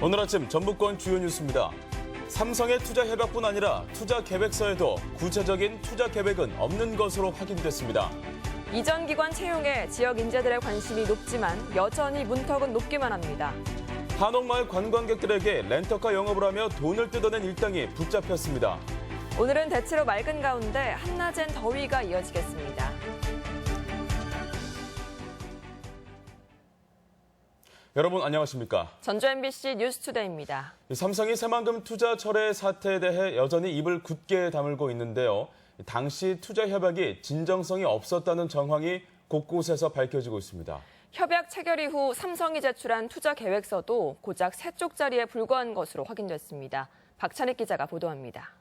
오늘 아침 전북권 주요 뉴스입니다. 삼성의 투자 협약뿐 아니라 투자 계획서에도 구체적인 투자 계획은 없는 것으로 확인됐습니다. 이전 기관 채용에 지역 인재들의 관심이 높지만 여전히 문턱은 높기만 합니다. 한옥마을 관광객들에게 렌터카 영업을 하며 돈을 뜯어낸 일당이 붙잡혔습니다. 오늘은 대체로 맑은 가운데 한낮엔 더위가 이어지겠습니다. 여러분 안녕하십니까? 전주 MBC 뉴스투데이입니다. 삼성이 새만금 투자 철회 사태에 대해 여전히 입을 굳게 다물고 있는데요. 당시 투자 협약이 진정성이 없었다는 정황이 곳곳에서 밝혀지고 있습니다. 협약 체결 이후 삼성이 제출한 투자 계획서도 고작 3쪽짜리에 불과한 것으로 확인됐습니다. 박찬익 기자가 보도합니다.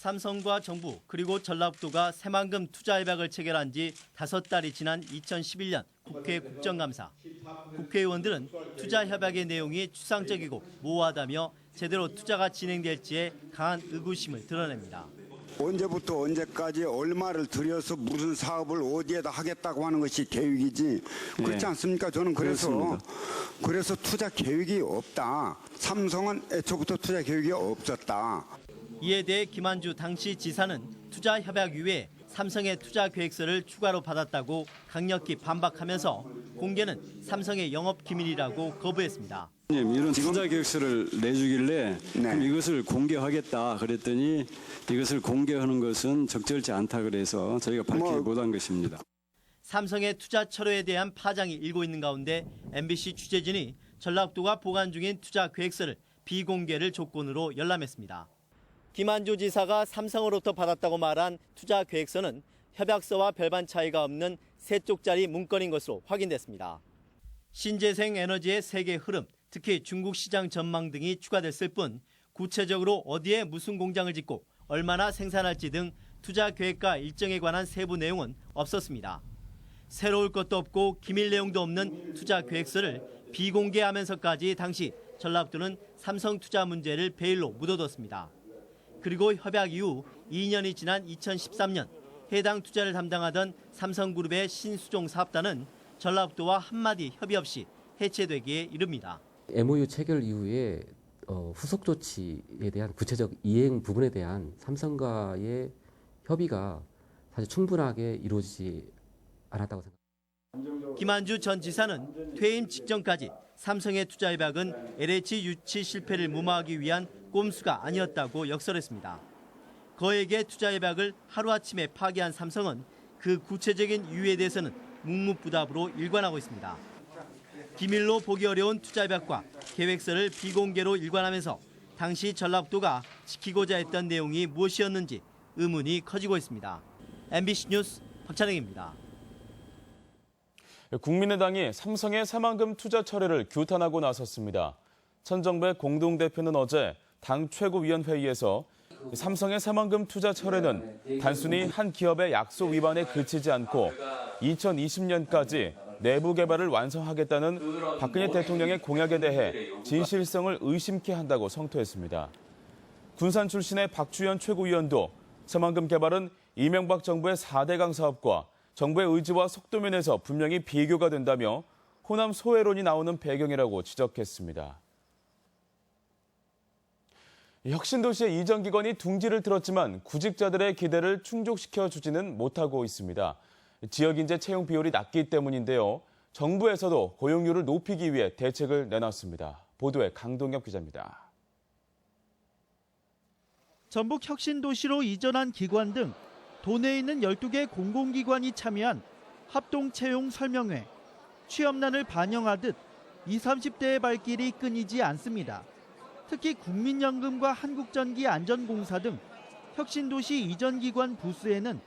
삼성과 정부 그리고 전라북도가 새만금 투자 협약을 체결한 지 5달이 지난 2011년 국회 국정감사. 국회의원들은 투자 협약의 내용이 추상적이고 모호하다며 제대로 투자가 진행될지에 강한 의구심을 드러냅니다. 언제부터 언제까지 얼마를 들여서 무슨 사업을 어디에다 하겠다고 하는 것이 계획이지 그렇지 않습니까? 저는 그래서 투자 계획이 없다. 삼성은 애초부터 투자 계획이 없었다. 이에 대해 김한주 당시 지사는 투자 협약 이외에 삼성의 투자 계획서를 추가로 받았다고 강력히 반박하면서 공개는 삼성의 영업 기밀이라고 거부했습니다. 이런 투자 계획서를 내주길래 그럼 이것을 공개하겠다 그랬더니 이것을 공개하는 것은 적절치 않다 그래서 저희가 밝히지 못한 것입니다. 삼성의 투자 철회에 대한 파장이 일고 있는 가운데 MBC 취재진이 전라북도가 보관 중인 투자 계획서를 비공개를 조건으로 열람했습니다. 김한주 지사가 삼성으로부터 받았다고 말한 투자 계획서는 협약서와 별반 차이가 없는 3쪽짜리 문건인 것으로 확인됐습니다. 신재생 에너지의 세계 흐름, 특히 중국 시장 전망 등이 추가됐을 뿐 구체적으로 어디에 무슨 공장을 짓고 얼마나 생산할지 등 투자 계획과 일정에 관한 세부 내용은 없었습니다. 새로울 것도 없고 기밀 내용도 없는 투자 계획서를 비공개하면서까지 당시 전라북도는 삼성 투자 문제를 베일로 묻어뒀습니다. 그리고 협약 이후 2년이 지난 2013년 해당 투자를 담당하던 삼성그룹의 신수종 사업단은 전라북도와 한마디 협의 없이 해체되기에 이릅니다. MOU 체결 이후에 후속 조치에 대한 구체적 이행 부분에 대한 삼성과의 협의가 사실 충분하게 이루어지지 않았다고 생각합니다. 김한주 전 지사는 퇴임 직전까지 삼성의 투자 협약은 LH 유치 실패를 무마하기 위한 꼼수가 아니었다고 역설했습니다. 거액의 투자 협약을 하루아침에 파기한 삼성은 그 구체적인 이유에 대해서는 묵묵부답으로 일관하고 있습니다. 기밀로 보기 어려운 투자 협약과 계획서를 비공개로 일관하면서 당시 전라북도가 지키고자 했던 내용이 무엇이었는지 의문이 커지고 있습니다. MBC 뉴스 박찬익입니다. 국민의당이 삼성의 새만금 투자 철회를 규탄하고 나섰습니다. 천정배 공동대표는 어제 당 최고위원회의에서 삼성의 새만금 투자 철회는 단순히 한 기업의 약속 위반에 그치지 않고 2020년까지 내부 개발을 완성하겠다는 박근혜 대통령의 공약에 대해 진실성을 의심케 한다고 성토했습니다. 군산 출신의 박주현 최고위원도 새만금 개발은 이명박 정부의 4대강 사업과 정부의 의지와 속도면에서 분명히 비교가 된다며 호남 소외론이 나오는 배경이라고 지적했습니다. 혁신도시의 이전 기관이 둥지를 틀었지만 구직자들의 기대를 충족시켜주지는 못하고 있습니다. 지역 인재 채용 비율이 낮기 때문인데요. 정부에서도 고용률을 높이기 위해 대책을 내놨습니다. 보도에 강동엽 기자입니다. 전북 혁신도시로 이전한 기관 등 도내에 있는 12개 공공기관이 참여한 합동채용 설명회. 취업난을 반영하듯 20, 30대의 발길이 끊이지 않습니다. 특히 국민연금과 한국전기 안전공사 등 혁신도시 이전 기관 부스에는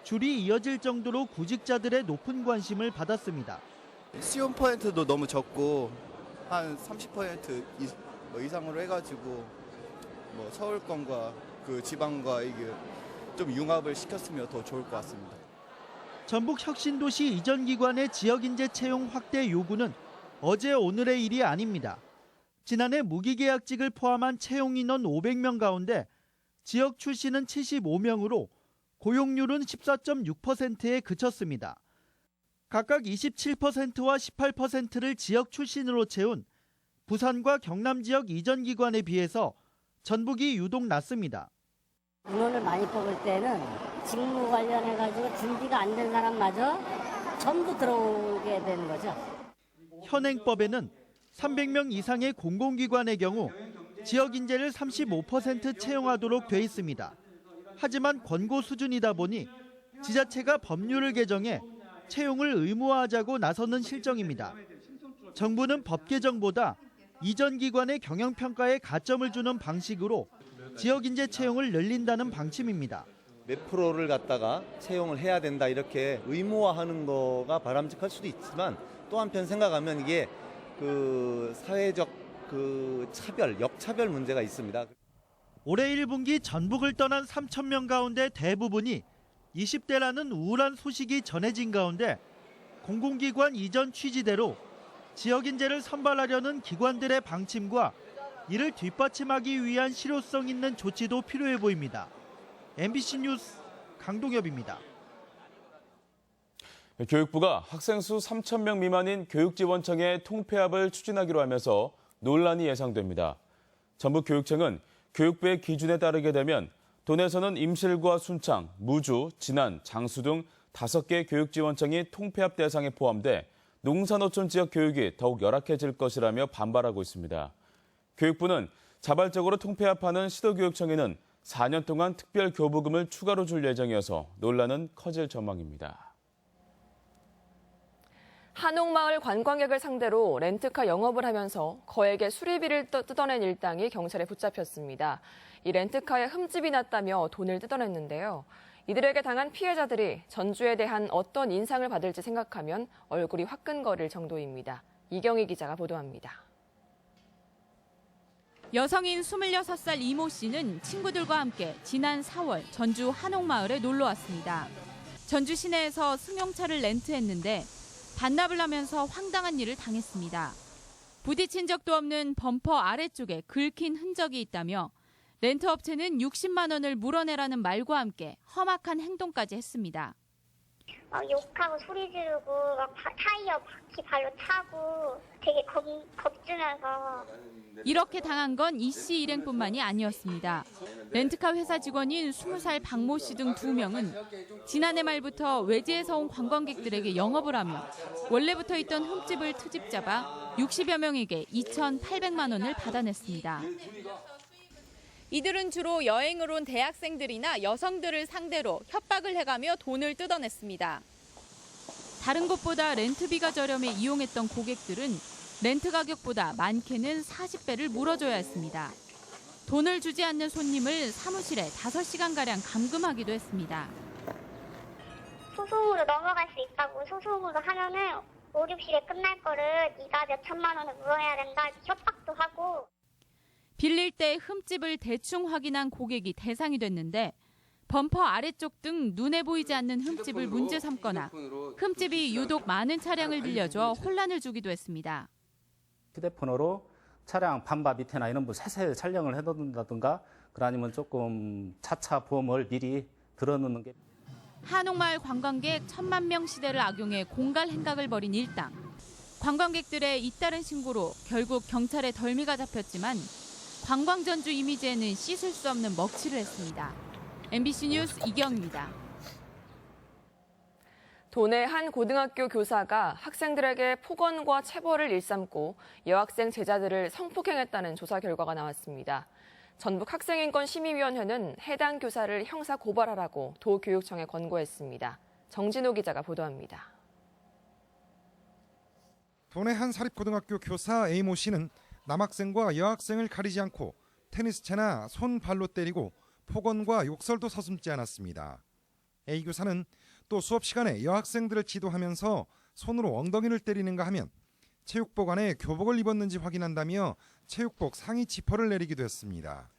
줄이 이어질 정도로 구직자들의 높은 관심을 받았습니다. 시험 퍼센트도 너무 적고 한 30% 이상으로 해가지고 서울권과 그 지방과 이게 좀 융합을 시켰으면 더 좋을 것 같습니다. 전북 혁신도시 이전 기관의 지역인재 채용 확대 요구는 어제 오늘의 일이 아닙니다. 지난해 무기계약직을 포함한 채용 인원 500명 가운데 지역 출신은 75명으로 고용률은 14.6%에 그쳤습니다. 각각 27%와 18%를 지역 출신으로 채운 부산과 경남 지역 이전 기관에 비해서 전북이 유독 낮습니다. 인원을 많이 뽑을 때는 직무 관련해가지고 준비가 안 된 사람마저 전부 들어오게 되는 거죠. 현행법에는 300명 이상의 공공기관의 경우 지역 인재를 35% 채용하도록 돼 있습니다. 하지만 권고 수준이다 보니 지자체가 법률을 개정해 채용을 의무화하자고 나서는 실정입니다. 정부는 법 개정보다 이전 기관의 경영평가에 가점을 주는 방식으로 지역 인재 채용을 늘린다는 방침입니다. 몇 프로를 갖다가 채용을 해야 된다 이렇게 의무화하는 거가 바람직할 수도 있지만 또 한편 생각하면 이게 그 사회적 그 차별, 역차별 문제가 있습니다. 올해 1분기 전북을 떠난 3,000명 가운데 대부분이 20대라는 우울한 소식이 전해진 가운데 공공기관 이전 취지대로 지역 인재를 선발하려는 기관들의 방침과 이를 뒷받침하기 위한 실효성 있는 조치도 필요해 보입니다. MBC 뉴스 강동엽입니다. 교육부가 학생 수 3,000명 미만인 교육지원청의 통폐합을 추진하기로 하면서 논란이 예상됩니다. 전북교육청은 교육부의 기준에 따르게 되면 도내에서는 임실과 순창, 무주, 진안, 장수 등 5개 교육지원청이 통폐합 대상에 포함돼 농사노촌 지역 교육이 더욱 열악해질 것이라며 반발하고 있습니다. 교육부는 자발적으로 통폐합하는 시도교육청에는 4년 동안 특별 교부금을 추가로 줄 예정이어서 논란은 커질 전망입니다. 한옥마을 관광객을 상대로 렌트카 영업을 하면서 거액의 수리비를 뜯어낸 일당이 경찰에 붙잡혔습니다. 이 렌트카에 흠집이 났다며 돈을 뜯어냈는데요. 이들에게 당한 피해자들이 전주에 대한 어떤 인상을 받을지 생각하면 얼굴이 화끈거릴 정도입니다. 이경희 기자가 보도합니다. 여성인 26살 이모 씨는 친구들과 함께 지난 4월 전주 한옥마을에 놀러 왔습니다. 전주 시내에서 승용차를 렌트했는데 반납을 하면서 황당한 일을 당했습니다. 부딪힌 적도 없는 범퍼 아래쪽에 긁힌 흔적이 있다며 렌트업체는 60만 원을 물어내라는 말과 함께 험악한 행동까지 했습니다. 욕하고 소리 지르고 막 타이어 바퀴 발로 차고 되게 겁주면서. 이렇게 당한 건 이 씨 일행뿐만이 아니었습니다. 렌트카 회사 직원인 20살 박모 씨 등 2명은 지난해 말부터 외지에서 온 관광객들에게 영업을 하며 원래부터 있던 흠집을 트집 잡아 60여 명에게 2,800만 원을 받아냈습니다. 이들은 주로 여행을 온 대학생들이나 여성들을 상대로 협박을 해가며 돈을 뜯어냈습니다. 다른 곳보다 렌트비가 저렴해 이용했던 고객들은 렌트 가격보다 많게는 40배를 물어줘야 했습니다. 돈을 주지 않는 손님을 사무실에 5시간가량 감금하기도 했습니다. 소송으로 넘어갈 수 있다고 소송으로 하면은 5, 6일에 끝날 거를 네가 몇 천만 원을 물어야 된다 이렇게 협박도 하고. 빌릴 때 흠집을 대충 확인한 고객이 대상이 됐는데 범퍼 아래쪽 등 눈에 보이지 않는 흠집을 문제 삼거나 흠집이 유독 많은 차량을 빌려줘 혼란을 주기도 했습니다. 휴대폰으로 차량 반바 밑에나 이런 부 세세 촬영을 해놓는다든가 아니면 조금 차차 보험을 미리 들어놓는 게. 한옥마을 관광객 1,000만 명 시대를 악용해 공갈 행각을 벌인 일당. 관광객들의 잇따른 신고로 결국 경찰에 덜미가 잡혔지만 관광전주 이미지에는 씻을 수 없는 먹칠을 했습니다. MBC 뉴스 이경입니다. 도내 한 고등학교 교사가 학생들에게 폭언과 체벌을 일삼고 여학생 제자들을 성폭행했다는 조사 결과가 나왔습니다. 전북학생인권심의위원회는 해당 교사를 형사 고발하라고 도교육청에 권고했습니다. 정진호 기자가 보도합니다. 도내 한 사립고등학교 교사 A모 씨는 남학생과 여학생을 가리지 않고 테니스채나 손, 발로 때리고 폭언과 욕설도 서슴지 않았습니다. A 교사는 또 수업 시간에 여학생들을 지도하면서 손으로 엉덩이를 때리는가 하면 체육복 안에 교복을 입었는지 확인한다며 체육복 상의 지퍼를 내리기도 했습니다.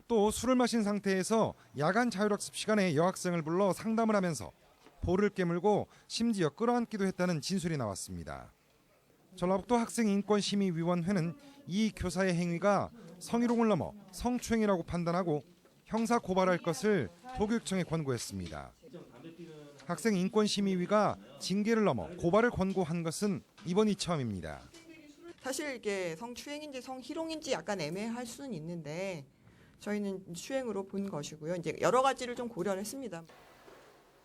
또 술을 마신 상태에서 야간 자율학습 시간에 여학생을 불러 상담을 하면서 볼을 깨물고 심지어 끌어안기도 했다는 진술이 나왔습니다. 전라북도 학생인권심의위원회는 이 교사의 행위가 성희롱을 넘어 성추행이라고 판단하고 형사 고발할 것을 도교육청에 권고했습니다. 학생인권심의위가 징계를 넘어 고발을 권고한 것은 이번이 처음입니다. 사실 이게 성추행인지 성희롱인지 약간 애매할 수는 있는데 저희는 추행으로 본 것이고요. 이제 여러 가지를 좀 고려를 했습니다.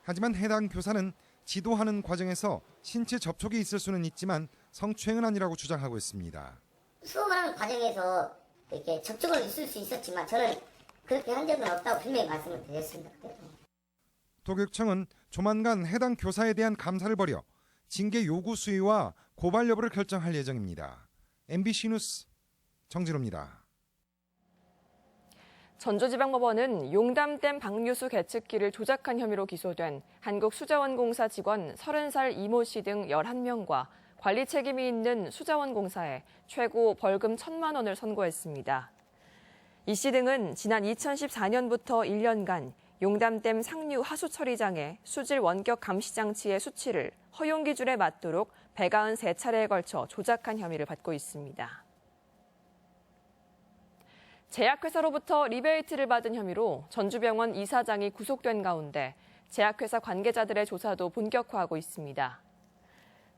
하지만 해당 교사는 지도하는 과정에서 신체 접촉이 있을 수는 있지만 성추행은 아니라고 주장하고 있습니다. 수업을 하는 과정에서 이렇게 접촉을 있을 수 있었지만 저는 그렇게 한 적은 없다고 분명히 말씀을 드렸습니다. 도교육청은 조만간 해당 교사에 대한 감사를 벌여 징계 요구 수위와 고발 여부를 결정할 예정입니다. MBC 뉴스 정진호입니다. 전주지방법원은 용담댐 방류수 계측기를 조작한 혐의로 기소된 한국수자원공사 직원 30살 이모 씨 등 11명과 관리 책임이 있는 수자원공사에 최고 벌금 1,000만 원을 선고했습니다. 이 씨 등은 지난 2014년부터 1년간 용담댐 상류 하수 처리장의 수질 원격 감시 장치의 수치를 허용 기준에 맞도록 193차례에 걸쳐 조작한 혐의를 받고 있습니다. 제약회사로부터 리베이트를 받은 혐의로 전주병원 이사장이 구속된 가운데 제약회사 관계자들의 조사도 본격화하고 있습니다.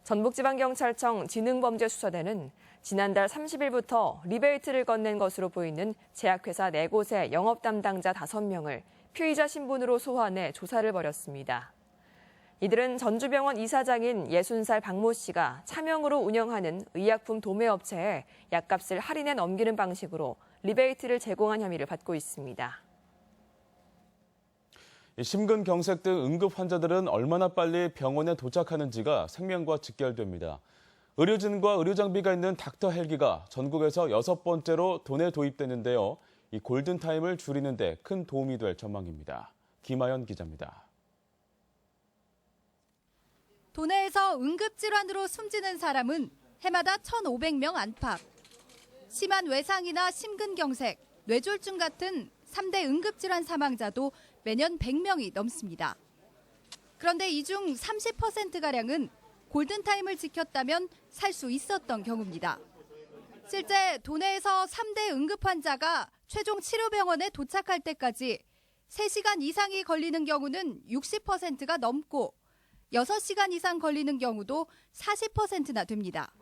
전북지방경찰청 지능범죄수사대는 지난달 30일부터 리베이트를 건넨 것으로 보이는 제약회사 4곳의 영업 담당자 5명을 피의자 신분으로 소환해 조사를 벌였습니다. 이들은 전주병원 이사장인 60살 박모 씨가 차명으로 운영하는 의약품 도매업체에 약값을 할인해 넘기는 방식으로 리베이트를 제공한 혐의를 받고 있습니다. 심근경색 등 응급 환자들은 얼마나 빨리 병원에 도착하는지가 생명과 직결됩니다. 의료진과 의료장비가 있는 닥터 헬기가 전국에서 6번째로 도내에 도입되는데요. 이 골든타임을 줄이는 데 큰 도움이 될 전망입니다. 김아연 기자입니다. 도내에서 응급질환으로 숨지는 사람은 해마다 1,500명 안팎. 심한 외상이나 심근경색, 뇌졸중 같은 3대 응급질환 사망자도 매년 100명이 넘습니다. 그런데 이 중 30%가량은 골든타임을 지켰다면 살 수 있었던 경우입니다. 실제 도내에서 3대 응급환자가 최종 치료병원에 도착할 때까지 3시간 이상이 걸리는 경우는 60%가 넘고 6시간 이상 걸리는 경우도 40%나 됩니다.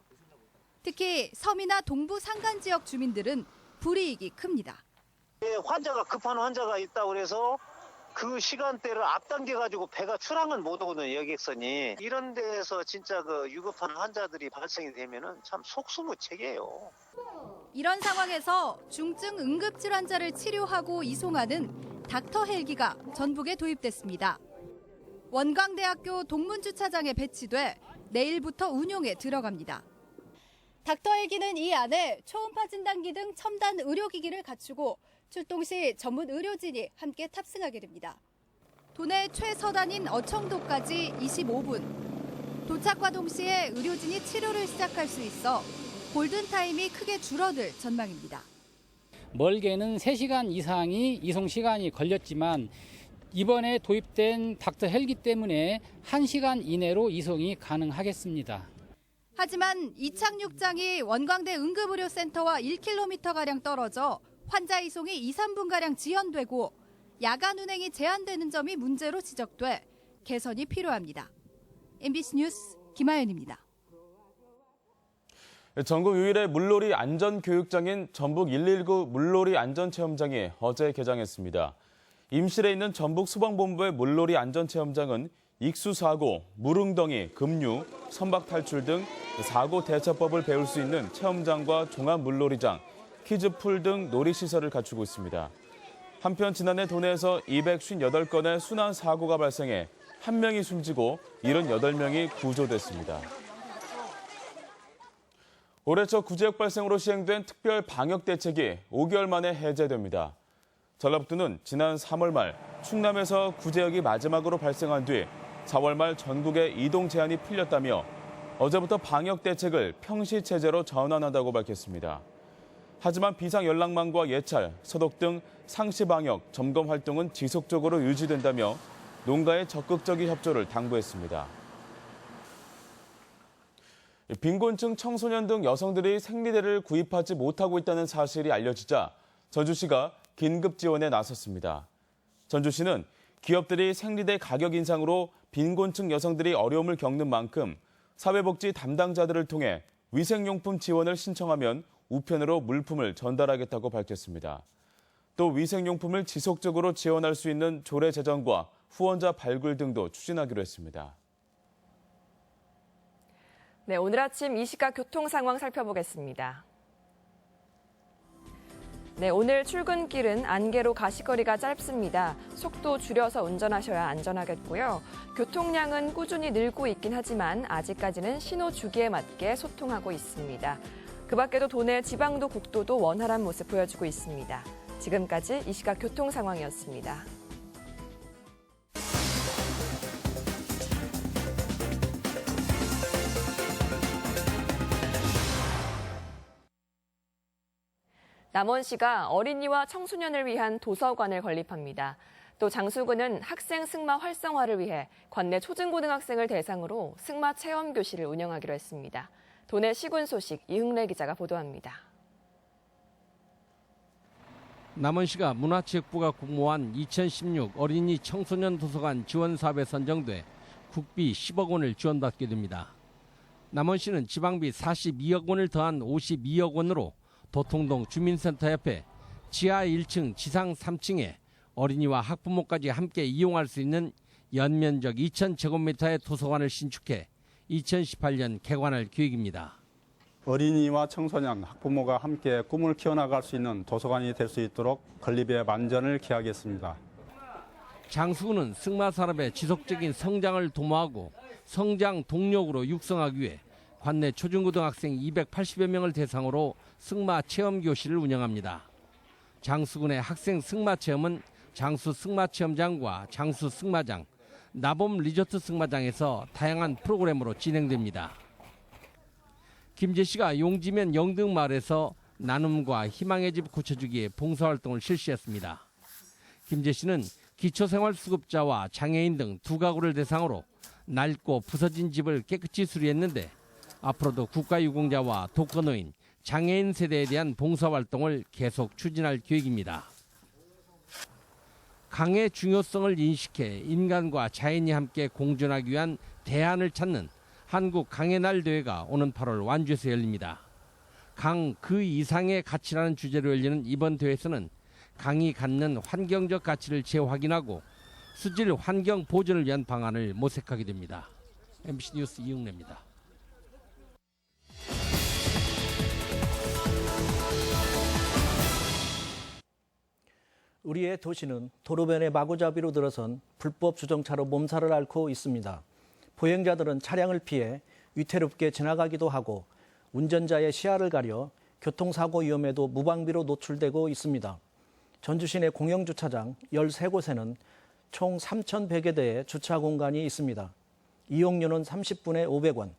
특히 섬이나 동부 산간 지역 주민들은 불이익이 큽니다. 환자가 급한 환자가 있다고 그래서 그 시간대를 앞당겨가지고 배가 출항은 못 오거든요, 여객선이. 이런 데에서 진짜 그 유급한 환자들이 발생이 되면은 참 속수무책이에요. 이런 상황에서 중증 응급질환자를 치료하고 이송하는 닥터 헬기가 전북에 도입됐습니다. 원광대학교 동문주차장에 배치돼 내일부터 운용에 들어갑니다. 닥터 헬기는 이 안에 초음파 진단기 등 첨단 의료기기를 갖추고 출동 시 전문 의료진이 함께 탑승하게 됩니다. 도내 최서단인 어청도까지 25분. 도착과 동시에 의료진이 치료를 시작할 수 있어 골든타임이 크게 줄어들 전망입니다. 멀게는 3시간 이상이 이송 시간이 걸렸지만 이번에 도입된 닥터 헬기 때문에 1시간 이내로 이송이 가능하겠습니다. 하지만 이착륙장이 원광대 응급의료센터와 1km가량 떨어져 환자 이송이 2, 3분가량 지연되고 야간 운행이 제한되는 점이 문제로 지적돼 개선이 필요합니다. MBC 뉴스 김아연입니다. 전국 유일의 물놀이 안전교육장인 전북 119 물놀이 안전체험장이 어제 개장했습니다. 임실에 있는 전북 소방본부의 물놀이 안전체험장은 익수사고, 물웅덩이, 급류, 선박탈출 등 사고 대처법을 배울 수 있는 체험장과 종합물놀이장, 키즈풀 등 놀이시설을 갖추고 있습니다. 한편 지난해 도내에서 258건의 순환 사고가 발생해 1명이 숨지고 78명이 구조됐습니다. 올해 첫 구제역 발생으로 시행된 특별 방역 대책이 5개월 만에 해제됩니다. 전라북도는 지난 3월 말 충남에서 구제역이 마지막으로 발생한 뒤 4월 말 전국에 이동 제한이 풀렸다며 어제부터 방역 대책을 평시 체제로 전환한다고 밝혔습니다. 하지만 비상연락망과 예찰, 소독 등 상시 방역, 점검 활동은 지속적으로 유지된다며 농가의 적극적인 협조를 당부했습니다. 빈곤층 청소년 등 여성들이 생리대를 구입하지 못하고 있다는 사실이 알려지자 전주시가 긴급 지원에 나섰습니다. 전주시는 기업들이 생리대 가격 인상으로 빈곤층 여성들이 어려움을 겪는 만큼 사회복지 담당자들을 통해 위생용품 지원을 신청하면 우편으로 물품을 전달하겠다고 밝혔습니다. 또 위생용품을 지속적으로 지원할 수 있는 조례 제정과 후원자 발굴 등도 추진하기로 했습니다. 네, 오늘 아침 이 시각 교통 상황 살펴보겠습니다. 네, 오늘 출근길은 안개로 가시거리가 짧습니다. 속도 줄여서 운전하셔야 안전하겠고요. 교통량은 꾸준히 늘고 있긴 하지만 아직까지는 신호 주기에 맞게 소통하고 있습니다. 그 밖에도 도내 지방도 국도도 원활한 모습 보여주고 있습니다. 지금까지 이 시각 교통 상황이었습니다. 남원시가 어린이와 청소년을 위한 도서관을 건립합니다. 또 장수구는 학생 승마 활성화를 위해 관내 초중고등학생을 대상으로 승마 체험 교실을 운영하기로 했습니다. 도내 시군 소식 이흥래 기자가 보도합니다. 남원시가 문화체육부가 공모한 2016 어린이 청소년 도서관 지원 사업에 선정돼 국비 10억 원을 지원받게 됩니다. 남원시는 지방비 42억 원을 더한 52억 원으로 도통동 주민센터 옆에 지하 1층, 지상 3층에 어린이와 학부모까지 함께 이용할 수 있는 연면적 2,000제곱미터의 도서관을 신축해 2018년 개관할 계획입니다. 어린이와 청소년, 학부모가 함께 꿈을 키워나갈 수 있는 도서관이 될 수 있도록 건립에 만전을 기하겠습니다. 장수구는 승마 산업의 지속적인 성장을 도모하고 성장 동력으로 육성하기 위해 관내 초중고등학생 280여 명을 대상으로 승마 체험 교실을 운영합니다. 장수군의 학생 승마 체험은 장수 승마체험장과 장수 승마장, 나봄 리조트 승마장에서 다양한 프로그램으로 진행됩니다. 김제시가 용지면 영등마을에서 나눔과 희망의 집 고쳐주기의 봉사활동을 실시했습니다. 김제시는 기초생활수급자와 장애인 등 두 가구를 대상으로 낡고 부서진 집을 깨끗이 수리했는데 앞으로도 국가유공자와 독거노인, 장애인 세대에 대한 봉사활동을 계속 추진할 계획입니다. 강의 중요성을 인식해 인간과 자연이 함께 공존하기 위한 대안을 찾는 한국 강의 날 대회가 오는 8월 완주에서 열립니다. 강 그 이상의 가치라는 주제로 열리는 이번 대회에서는 강이 갖는 환경적 가치를 재확인하고 수질 환경 보존을 위한 방안을 모색하게 됩니다. MBC 뉴스 이흥래입니다. 우리의 도시는 도로변에 마구잡이로 들어선 불법 주정차로 몸살을 앓고 있습니다. 보행자들은 차량을 피해 위태롭게 지나가기도 하고 운전자의 시야를 가려 교통사고 위험에도 무방비로 노출되고 있습니다. 전주 시내 공영주차장 13곳에는 총 3,100여 대의 주차 공간이 있습니다. 이용료는 30분에 500원,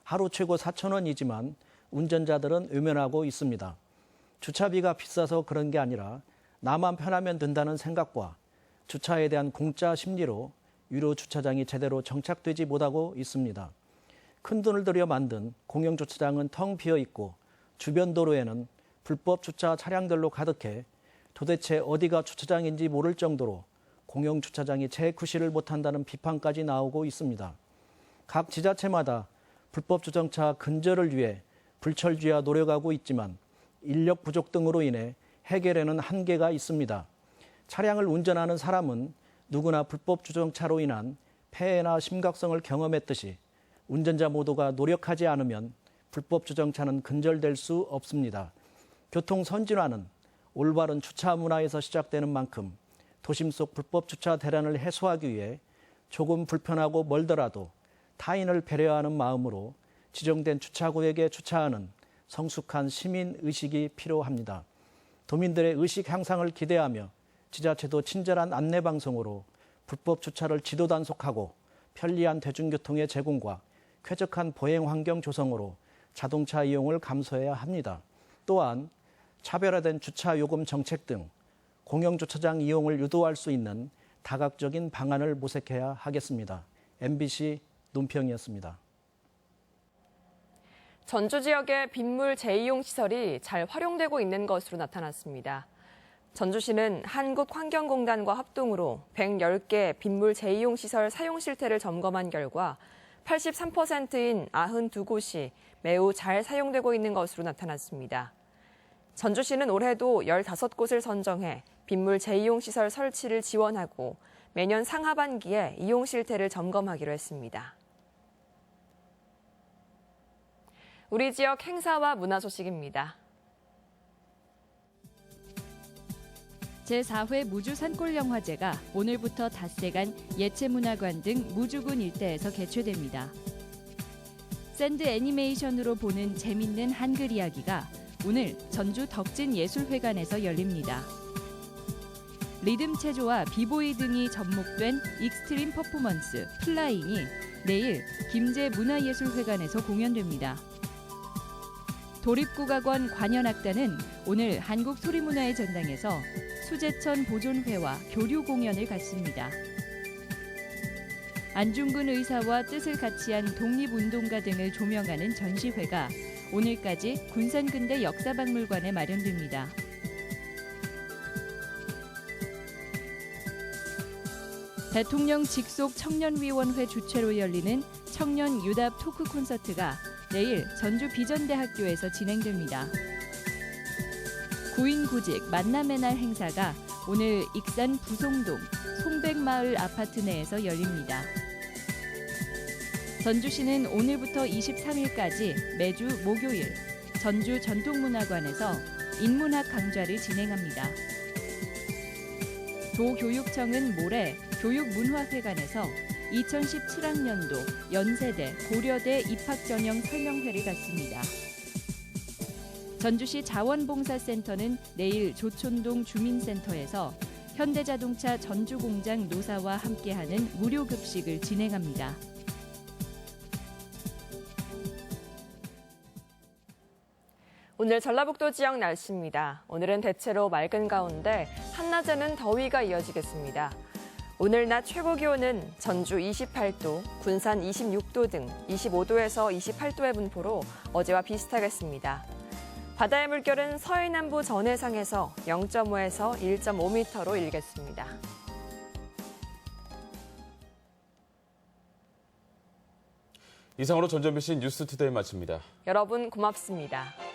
하루 최고 4,000원이지만 운전자들은 외면하고 있습니다. 주차비가 비싸서 그런 게 아니라 나만 편하면 된다는 생각과 주차에 대한 공짜 심리로 유료 주차장이 제대로 정착되지 못하고 있습니다. 큰돈을 들여 만든 공영주차장은 텅 비어 있고 주변 도로에는 불법 주차 차량들로 가득해 도대체 어디가 주차장인지 모를 정도로 공영주차장이 재구실을 못한다는 비판까지 나오고 있습니다. 각 지자체마다 불법 주정차 근절을 위해 불철주야 노력하고 있지만 인력 부족 등으로 인해 해결에는 한계가 있습니다. 차량을 운전하는 사람은 누구나 불법 주정차로 인한 폐해나 심각성을 경험했듯이 운전자 모두가 노력하지 않으면 불법 주정차는 근절될 수 없습니다. 교통 선진화는 올바른 주차 문화에서 시작되는 만큼 도심 속 불법 주차 대란을 해소하기 위해 조금 불편하고 멀더라도 타인을 배려하는 마음으로 지정된 주차구역에 주차하는 성숙한 시민 의식이 필요합니다. 도민들의 의식 향상을 기대하며 지자체도 친절한 안내 방송으로 불법 주차를 지도 단속하고 편리한 대중교통의 제공과 쾌적한 보행 환경 조성으로 자동차 이용을 감소해야 합니다. 또한 차별화된 주차 요금 정책 등 공영주차장 이용을 유도할 수 있는 다각적인 방안을 모색해야 하겠습니다. MBC 논평이었습니다. 전주 지역의 빗물 재이용 시설이 잘 활용되고 있는 것으로 나타났습니다. 전주시는 한국환경공단과 합동으로 110개 빗물 재이용 시설 사용 실태를 점검한 결과 83%인 92곳이 매우 잘 사용되고 있는 것으로 나타났습니다. 전주시는 올해도 15곳을 선정해 빗물 재이용 시설 설치를 지원하고 매년 상하반기에 이용 실태를 점검하기로 했습니다. 우리 지역 행사와 문화 소식입니다. 제4회 무주 산골영화제가 오늘부터 닷새간 예체문화관 등 무주군 일대에서 개최됩니다. 샌드 애니메이션으로 보는 재밌는 한글 이야기가 오늘 전주 덕진예술회관에서 열립니다. 리듬 체조와 비보이 등이 접목된 익스트림 퍼포먼스 플라잉이 내일 김제문화예술회관에서 공연됩니다. 도립국악원 관현악단은 오늘 한국소리문화의 전당에서 수제천 보존회와 교류 공연을 갖습니다. 안중근 의사와 뜻을 같이한 독립운동가 등을 조명하는 전시회가 오늘까지 군산근대 역사박물관에 마련됩니다. 대통령 직속 청년위원회 주최로 열리는 청년 유답 토크 콘서트가 내일 전주 비전대학교에서 진행됩니다. 구인구직 만남의 날 행사가 오늘 익산 부송동 송백마을 아파트 내에서 열립니다. 전주시는 오늘부터 23일까지 매주 목요일 전주 전통문화관에서 인문학 강좌를 진행합니다. 도교육청은 모레 교육문화회관에서 2017학년도 연세대, 고려대 입학전형 설명회를 갖습니다. 전주시 자원봉사센터는 내일 조촌동 주민센터에서 현대자동차 전주공장 노사와 함께하는 무료급식을 진행합니다. 오늘 전라북도 지역 날씨입니다. 오늘은 대체로 맑은 가운데 한낮에는 더위가 이어지겠습니다. 오늘 낮 최고 기온은 전주 28도, 군산 26도 등 25도에서 28도의 분포로 어제와 비슷하겠습니다. 바다의 물결은 서해남부 전해상에서 0.5에서 1.5m로 일겠습니다. 이상으로 전주 MBC 뉴스투데이 마칩니다. 여러분 고맙습니다.